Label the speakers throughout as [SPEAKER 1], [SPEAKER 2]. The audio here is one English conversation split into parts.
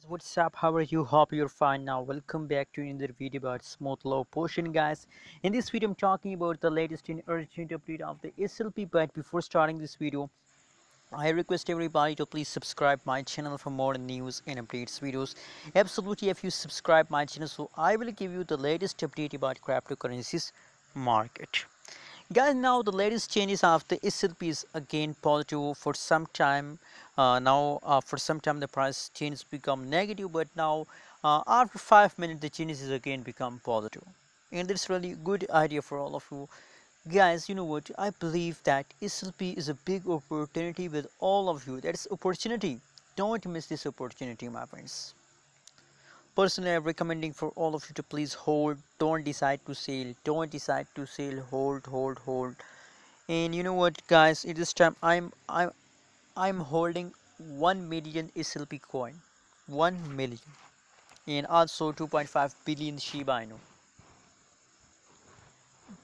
[SPEAKER 1] What's up? How are you? Hope you're fine. Now welcome back to another video about smooth low potion, guys. In this video I'm talking about the latest and urgent update of the SLP. But before starting this video, I request everybody to please subscribe my channel for more news and updates videos. Absolutely, if you subscribe my channel, so I will give you the latest update about cryptocurrencies market. Guys, now the latest changes of the SLP is again positive for some time. For some time the price changes become negative, but now after 5 minutes the changes is again become positive, and that's really good idea for all of you. Guys, you know what? I believe that SLP is a big opportunity with all of you. That's opportunity. Don't miss this opportunity, my friends. Personally, I'm recommending for all of you to please hold. Don't decide to sell. Don't decide to sell. Hold, hold, hold. And you know what, guys? At this time, I'm holding 1 million SLP coin, 1 million, and also 2.5 billion Shiba Inu.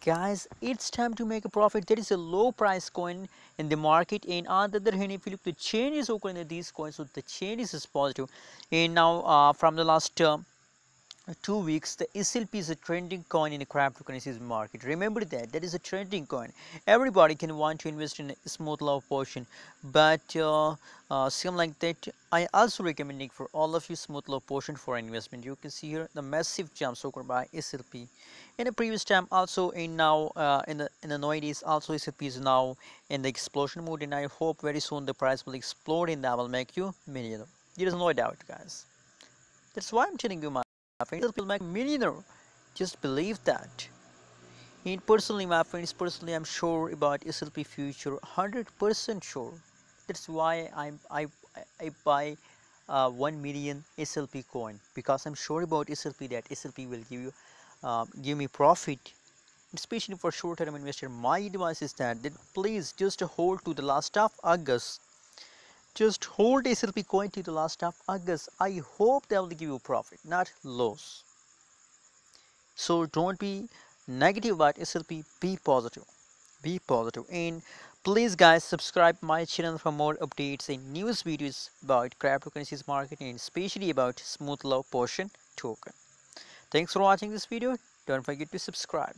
[SPEAKER 1] Guys, it's time to make a profit. There is a low price coin in the market, and on the other hand, if you look, the change is occurring in these coins, so the change is positive. And now from the last 2 weeks, the SLP is a trending coin in the cryptocurrencies market. Remember that is a trending coin. Everybody can want to invest in a smooth low portion, but same like that, I also recommending for all of you smooth low portion for investment. You can see here the massive jumps occurred by SLP in the previous time, also in now in the 90s. Also SLP is now in the explosion mode, and I hope very soon the price will explode and that will make you millionaire. There is no doubt, guys. That's why I'm telling you, my friends, will make millionaire. Just believe that. And personally, my friends, personally, I'm sure about SLP future, 100% sure. That's why I buy 1 million SLP coin, because I'm sure about SLP that SLP will give me profit, especially for short-term investor. My advice is that please just hold to the last of August. Just hold SLP coin to the last of August. I hope they will give you profit, not loss. So don't be negative about SLP. Be positive. Be positive. And please, guys, subscribe my channel for more updates and news videos about cryptocurrencies market, and especially about smooth low portion token. Thanks for watching this video. Don't forget to subscribe.